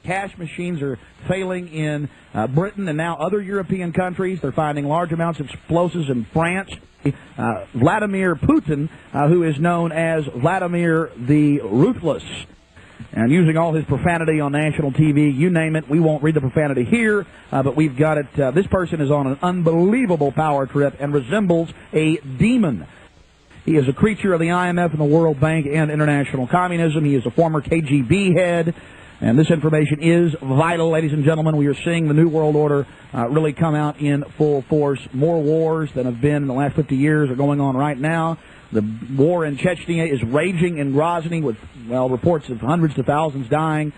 Cash machines are failing in Britain and now other European countries. They're finding large amounts of explosives in France. Vladimir Putin, who is known as Vladimir the Ruthless, and using all his profanity on national TV, you name it. We won't read the profanity here, but we've got it. This person is on an unbelievable power trip and resembles a demon. He is a creature of the IMF and the World Bank and international communism. He is a former KGB head. And this information is vital, ladies and gentlemen. We are seeing the New World Order really come out in full force. More wars than have been in the last 50 years are going on right now. The war in Chechnya is raging in Grozny with, well, reports of hundreds to thousands dying.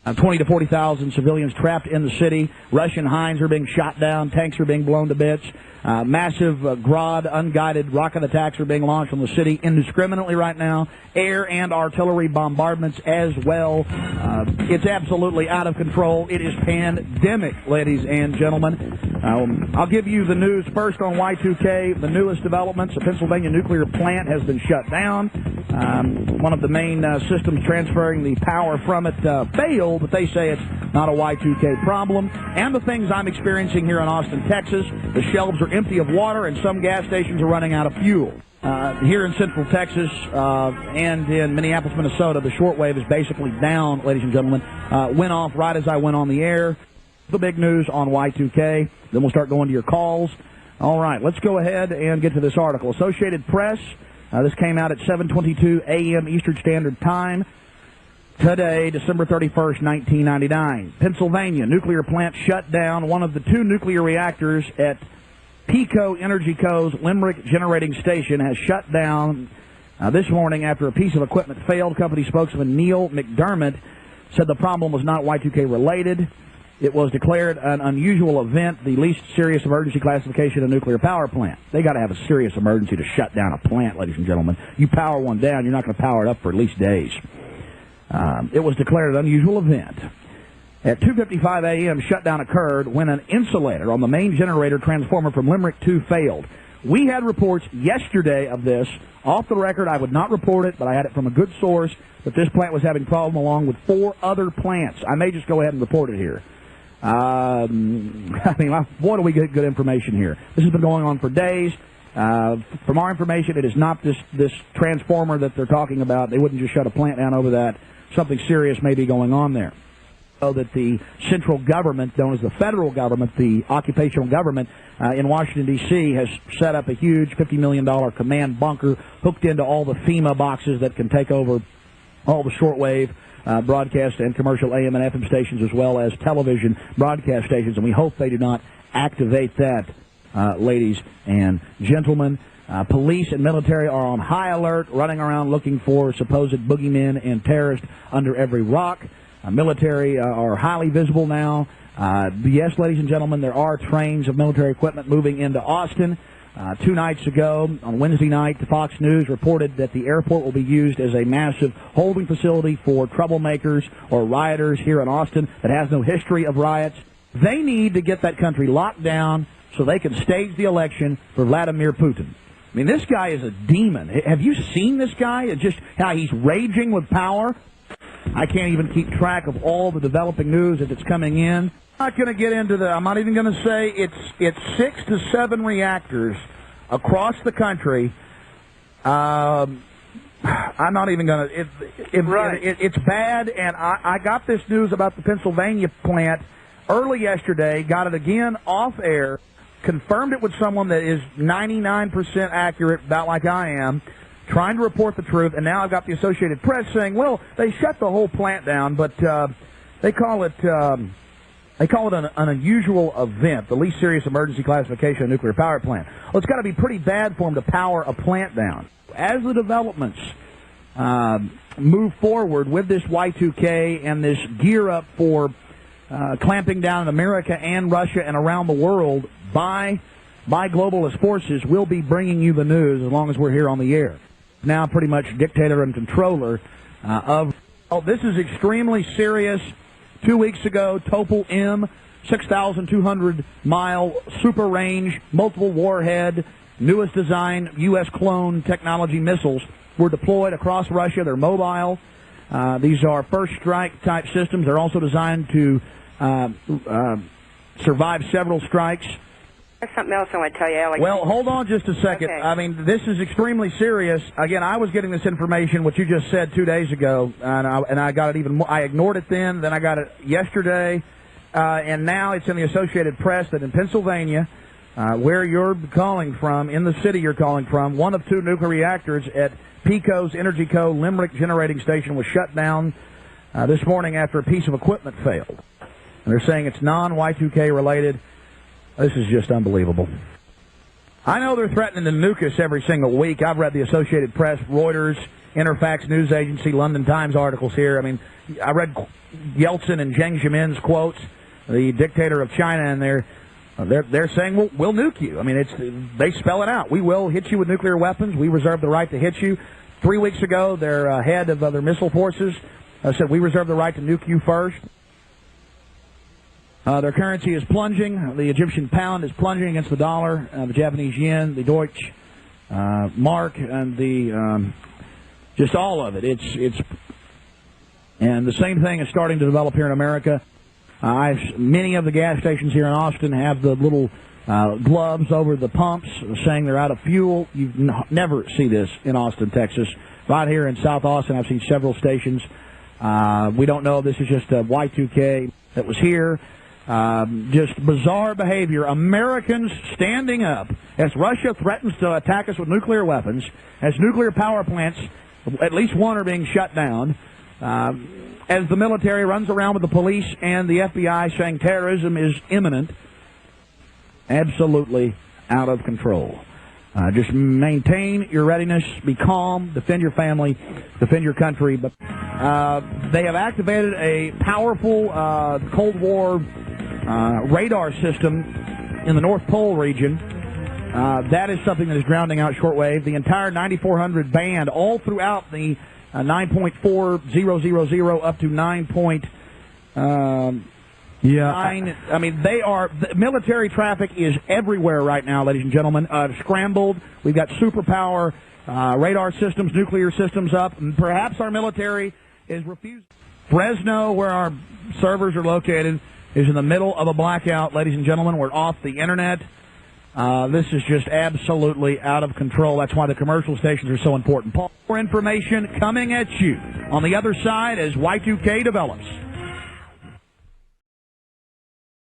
20 to 40,000 civilians trapped in the city. Russian Hinds are being shot down. Tanks are being blown to bits. Massive Grad unguided rocket attacks are being launched on the city indiscriminately right now. Air and artillery bombardments as well. It's absolutely out of control. It is pandemic, ladies and gentlemen. I'll give you the news first on Y2K. The newest developments: a Pennsylvania nuclear plant has been shut down. One of the main systems transferring the power from it failed, but they say it's not a Y2K problem. And the things I'm experiencing here in Austin, Texas: the shelves are empty of water and some gas stations are running out of fuel. Here in Central Texas and in Minneapolis, Minnesota, the shortwave is basically down, ladies and gentlemen. Went off right as I went on the air. The big news on Y2K. Then we'll start going to your calls. All right, let's go ahead and get to this article. Associated Press. This came out at 7:22 a.m. Eastern Standard Time today, December 31st, 1999. Pennsylvania nuclear plant shut down. One of the two nuclear reactors at PECO Energy Co.'s Limerick Generating Station has shut down this morning after a piece of equipment failed. Company spokesman Neil McDermott said the problem was not Y2K related. It was declared an unusual event, the least serious emergency classification of a nuclear power plant. They got to have a serious emergency to shut down a plant, ladies and gentlemen. You power one down, you're not going to power it up for at least days. It was declared an unusual event. At 2:55 a.m., shutdown occurred when an insulator on the main generator transformer from Limerick 2 failed. We had reports yesterday of this. Off the record, I would not report it, but I had it from a good source that this plant was having problem along with 4 other plants. I may just go ahead and report it here. I mean, boy, do we get good information here. This has been going on for days. From our information, it is not this transformer that they're talking about. They wouldn't just shut a plant down over that. Something serious may be going on there. So that the central government, known as the federal government, the occupational government in Washington, D.C., has set up a huge $50 million command bunker hooked into all the FEMA boxes that can take over all the shortwave broadcast and commercial AM and FM stations, as well as television broadcast stations. And we hope they do not activate that, ladies and gentlemen. Police and military are on high alert, running around looking for supposed boogeymen and terrorists under every rock. Military are highly visible now. Yes, ladies and gentlemen, there are trains of military equipment moving into Austin. 2 nights ago, on Wednesday night, Fox News reported that the airport will be used as a massive holding facility for troublemakers or rioters here in Austin that has no history of riots. They need to get that country locked down so they can stage the election for Vladimir Putin. I mean, this guy is a demon. Have you seen this guy? It's just how he's raging with power. I can't even keep track of all the developing news that's coming in. I'm not going to get into I'm not even going to say it's 6 to 7 reactors across the country. I'm not even going to. It's bad, and I got this news about the Pennsylvania plant early yesterday. Got it again off air. Confirmed it with someone that is 99% accurate, about like I am. Trying to report the truth, and now I've got the Associated Press saying, well, they shut the whole plant down, but they call it an unusual event, the least serious emergency classification of a nuclear power plant. Well, it's got to be pretty bad for them to power a plant down. As the developments move forward with this Y2K and this gear up for clamping down in America and Russia and around the world by globalist forces, we'll be bringing you the news as long as we're here on the air. Now pretty much dictator and controller of... Oh, this is extremely serious. 2 weeks ago, Topol M, 6,200-mile super range, multiple warhead, newest design, U.S. clone technology missiles were deployed across Russia. They're mobile. These are first strike type systems. They're also designed to survive several strikes. There's something else I want to tell you, Alex. Well, hold on just a second. Okay. I mean, this is extremely serious. Again, I was getting this information, what you just said 2 days ago, and I got it even more. I ignored it then I got it yesterday, and now it's in the Associated Press that in Pennsylvania, where you're calling from, in the city you're calling from, one of 2 nuclear reactors at PECO's Energy Co. Limerick Generating Station was shut down this morning after a piece of equipment failed. And they're saying it's non-Y2K related. This is just unbelievable. I know they're threatening to nuke us every single week. I've read the Associated Press, Reuters, Interfax News Agency, London Times articles here. I mean, I read Yeltsin and Jiang Zemin's quotes, the dictator of China, and they're saying we'll nuke you. I mean, they spell it out. We will hit you with nuclear weapons. We reserve the right to hit you. 3 weeks ago, their head of their missile forces said we reserve the right to nuke you first. Their currency is plunging. The Egyptian pound is plunging against the dollar, the Japanese yen, the Deutsche mark, and just all of it. And the same thing is starting to develop here in America. Many of the gas stations here in Austin have the little gloves over the pumps saying they're out of fuel. You never see this in Austin, Texas. Right here in South Austin, I've seen several stations. We don't know if this is just a Y2K that was here. Just bizarre behavior. Americans standing up as Russia threatens to attack us with nuclear weapons, as nuclear power plants, at least one, are being shut down, as the military runs around with the police and the FBI saying terrorism is imminent. Absolutely out of control. Just maintain your readiness, be calm, defend your family, defend your country. But they have activated a powerful Cold War radar system in the North Pole region. That is something that is grounding out shortwave. The entire 9400 band, all throughout the 9.4000 up to 9. I mean, the military traffic is everywhere right now, ladies and gentlemen. Scrambled. We've got superpower radar systems, nuclear systems up. And perhaps our military is refusing. Fresno, where our servers are located, is in the middle of a blackout, ladies and gentlemen. We're off the internet. This is just absolutely out of control. That's why the commercial stations are so important. More information coming at you on the other side as Y2K develops.